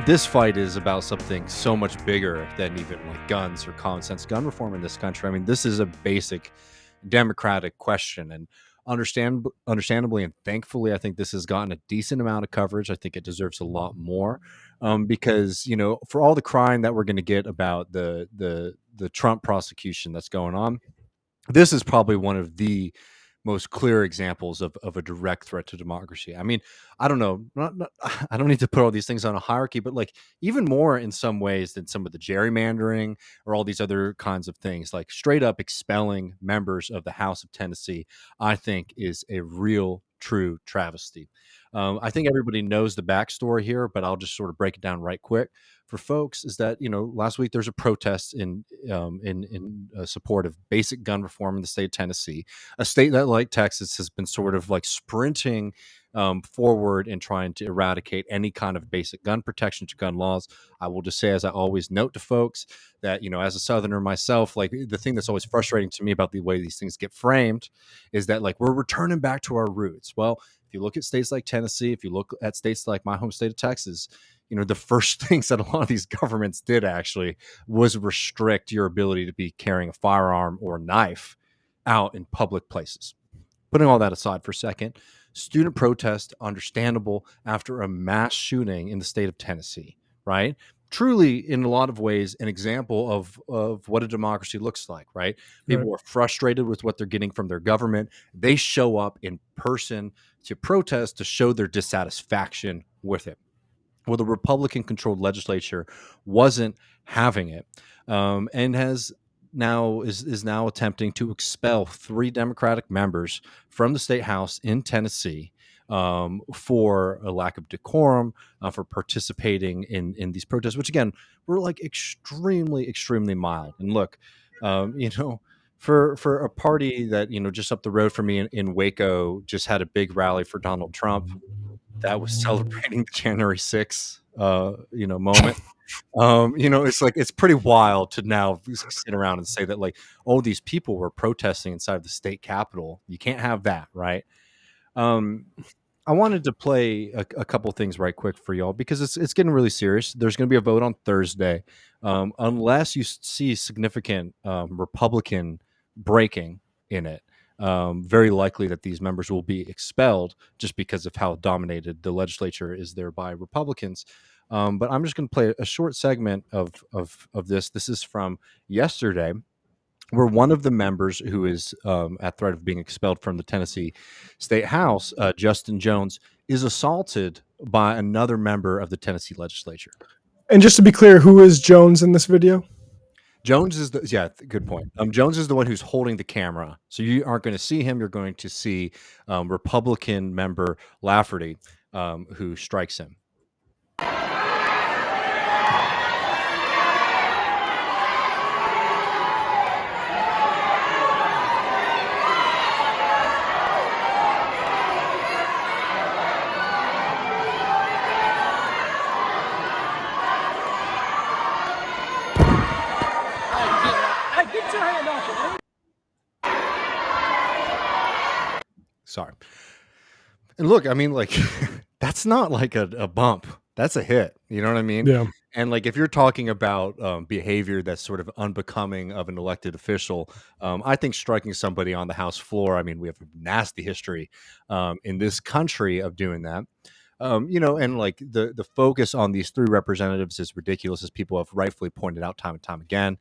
this fight is about something so much bigger than even like guns or common sense gun reform in this country. I mean, this is a basic democratic question, and understandably and thankfully, I think this has gotten a decent amount of coverage. I think it deserves a lot more, because for all the crying that we're going to get about the Trump prosecution that's going on, this is probably one of the most clear examples of a direct threat to democracy. I mean, I don't know, I don't need to put all these things on a hierarchy, but like even more in some ways than some of the gerrymandering or all these other kinds of things, like straight up expelling members of the House of Tennessee, I think is a real true travesty. I think everybody knows the backstory here, but I'll just sort of break it down right quick for folks. Is that last week there's a protest in support of basic gun reform in the state of Tennessee, a state that, like Texas, has been sort of like sprinting forward and trying to eradicate any kind of basic gun protection to gun laws. I will just say, as I always note to folks, that as a Southerner myself, like the thing that's always frustrating to me about the way these things get framed is that like we're returning back to our roots. Well, if you look at states like Tennessee, if you look at states like my home state of Texas, the first things that a lot of these governments did actually was restrict your ability to be carrying a firearm or a knife out in public places. Putting all that aside for a second, student protest, understandable after a mass shooting in the state of Tennessee, right? Truly, in a lot of ways, an example of what a democracy looks like, right? People are frustrated with what they're getting from their government. They show up in person to protest to show their dissatisfaction with it. Well, the Republican-controlled legislature wasn't having it, and is now attempting to expel 3 Democratic members from the state house in Tennessee for a lack of decorum, for participating in these protests, which again were like extremely, extremely mild. And look, for a party that just up the road from me in Waco just had a big rally for Donald Trump that was celebrating the January 6th, moment. It's like, it's pretty wild to now sit around and say that like, oh, these people were protesting inside the state capitol. You can't have that, right? I wanted to play a couple things right quick for y'all because it's getting really serious. There's going to be a vote on Thursday. Unless you see significant Republican breaking in it, very likely that these members will be expelled just because of how dominated the legislature is there by Republicans. But I'm just going to play a short segment of this. This is from yesterday, where one of the members who is at threat of being expelled from the Tennessee State House, Justin Jones, is assaulted by another member of the Tennessee legislature. And just to be clear, who is Jones in this video? Jones is good point. Jones is the one who's holding the camera, so you aren't going to see him. You're going to see Republican member Lafferty, who strikes him. Sorry. And look, I mean, like, that's not like a bump. That's a hit. You know what I mean? Yeah. And like, if you're talking about behavior that's sort of unbecoming of an elected official, I think striking somebody on the House floor, I mean, we have a nasty history in this country of doing that. And like the focus on these 3 representatives is ridiculous, as people have rightfully pointed out time and time again.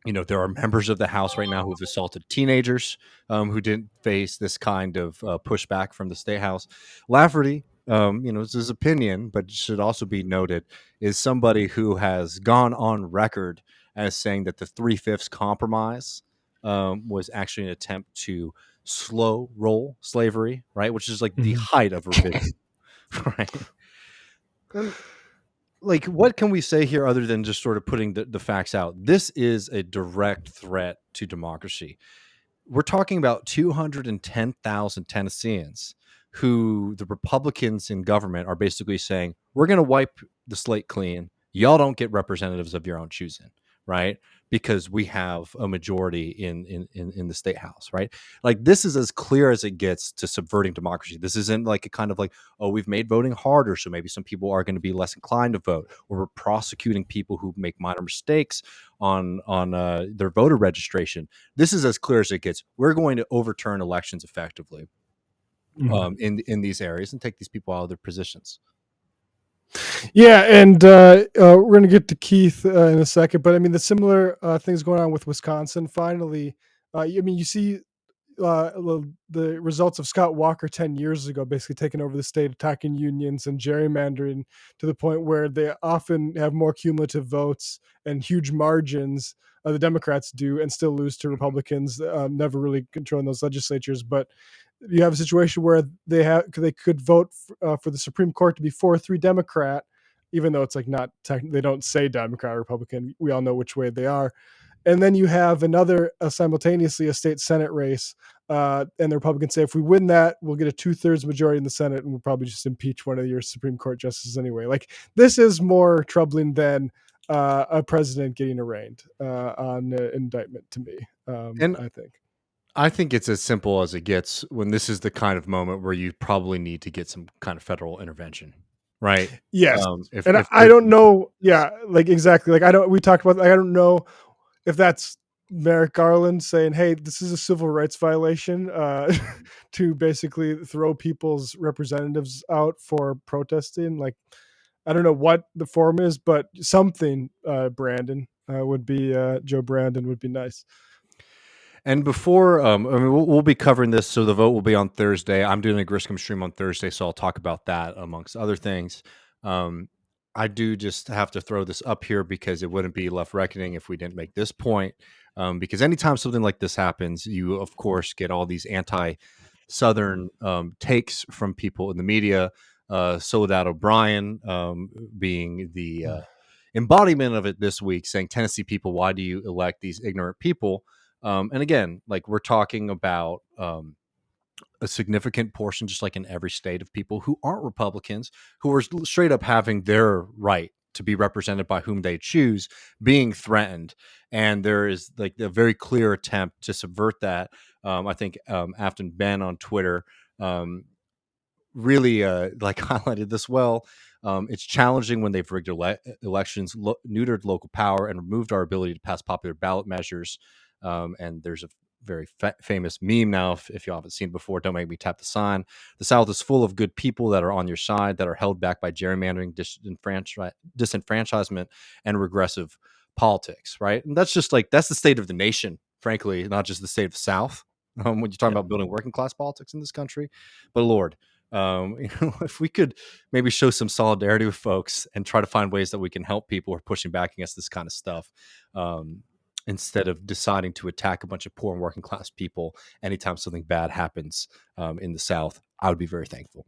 There are members of the House right now who have assaulted teenagers who didn't face this kind of pushback from the State House. Lafferty, it's his opinion, but should also be noted, is somebody who has gone on record as saying that the 3/5 compromise was actually an attempt to slow roll slavery, right? Which is like the height of revision, right? Like, what can we say here other than just sort of putting the facts out? This is a direct threat to democracy. We're talking about 210,000 Tennesseans who the Republicans in government are basically saying, we're going to wipe the slate clean. Y'all don't get representatives of your own choosing, right? because we have a majority in the state house, right? Like this is as clear as it gets to subverting democracy. This isn't like a kind of like, oh, we've made voting harder, so maybe some people are going to be less inclined to vote, or we're prosecuting people who make minor mistakes on their voter registration. This is as clear as it gets. We're going to overturn elections effectively in these areas and take these people out of their positions. Yeah, and we're going to get to Keith in a second, but I mean the similar things going on with Wisconsin. Finally, I mean you see the results of Scott Walker 10 years ago, basically taking over the state, attacking unions and gerrymandering to the point where they often have more cumulative votes and huge margins. The Democrats do, and still lose to Republicans, never really controlling those legislatures. But you have a situation where they could vote for the Supreme Court to be 4-3 Democrat, even though it's like not they don't say Democrat or Republican. We all know which way they are. And then you have another simultaneously a state Senate race, and the Republicans say if we win that, we'll get a 2/3 majority in the Senate, and we'll probably just impeach one of your Supreme Court justices anyway. Like this is more troubling than a president getting arraigned on indictment to me. And I think. I think it's as simple as it gets when this is the kind of moment where you probably need to get some kind of federal intervention, right? Yes, If and if I there's don't know. Yeah, like exactly. Like I don't. We talked about. Like, I don't know if that's Merrick Garland saying, "Hey, this is a civil rights violation," to basically throw people's representatives out for protesting. Like I don't know what the form is, but something. Brandon would be Joe Brandon would be nice. And before, I mean, we'll be covering this, so the vote will be on Thursday. I'm doing a Griscom stream on Thursday, so I'll talk about that amongst other things. Um, I do just have to throw this up here because it wouldn't be left reckoning if we didn't make this point. Because anytime something like this happens, you of course get all these anti-Southern takes from people in the media. Soledad O'Brien being the embodiment of it this week, saying, "Tennessee people, why do you elect these ignorant people?" And again, like we're talking about a significant portion, just like in every state, of people who aren't Republicans, who are straight up having their right to be represented by whom they choose being threatened. And there is like a very clear attempt to subvert that. I think Afton Ben on Twitter really like highlighted this well. It's challenging when they've rigged elections, neutered local power, and removed our ability to pass popular ballot measures. And there's a very famous meme now, if you haven't seen it before, "Don't make me tap the sign." The South is full of good people that are on your side, that are held back by gerrymandering, disenfranchisement, and regressive politics, right? And that's just like, that's the state of the nation, frankly, not just the state of the South. When you're talking Yeah. about building working class politics in this country. But Lord, if we could maybe show some solidarity with folks and try to find ways that we can help people who are pushing back against this kind of stuff, instead of deciding to attack a bunch of poor and working class people anytime something bad happens in the South, I would be very thankful.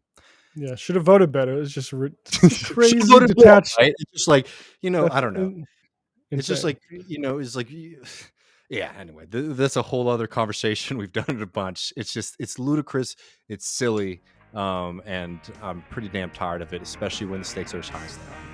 Yeah, should have voted better. It's just Should have crazy voted more, detached. right? It's just like, I don't know. It's just Insane. like, it's like, yeah, anyway, that's a whole other conversation. We've done it a bunch. It's ludicrous. It's silly. And I'm pretty damn tired of it, especially when the stakes are as high as they are.